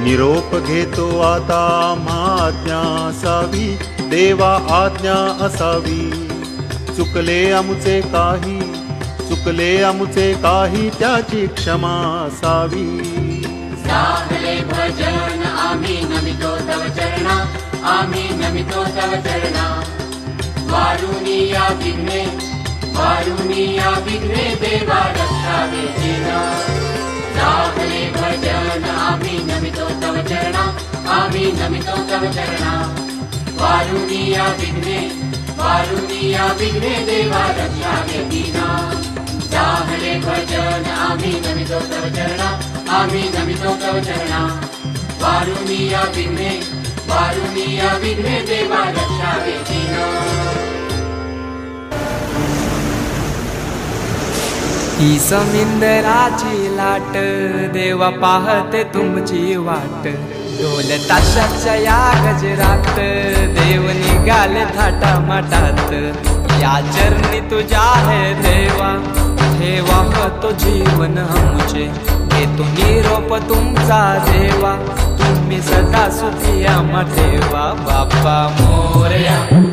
निरोप घेतो आता आज्ञा असावी, देवा आज्ञा असावी। चुकले आमुचे काही, चुकले आमुचे काही, त्याची क्षमा असावी। साधले भजन आम्ही नमितो तव चरणा, आम्ही नमितो तव चरणा। वारुणी या विघ्ने, वारुणी या विघ्ने, देवा रक्षावे जीना। साधले भजन आम्ही नमितो तव चरणा, आम्ही नमितो तव चरणा। वारुणी या विघ्ने, वारुणी या विघ्ने, देवा रक्षावे दीना। साधले भजन आम्ही नमितो तव चरणा, आम्ही नमितो तव चरणा। वारुणी या विघ्ने, वारुणी या विघ्ने, देवा रक्षावे दीना। ही समिंदराची लाट, देवा पाहते तुमची वाट। ढोल ताशाच्या या गजरात, देव निघाले थाटामाटात। या चरणी तुझ्या है देवा, ठेवा तो जीवन आमचे। घेतो निरोप तुमचा देवा, तुम्ही सदा सुखी आम्हा ठेवा। बाप्पा मोरया।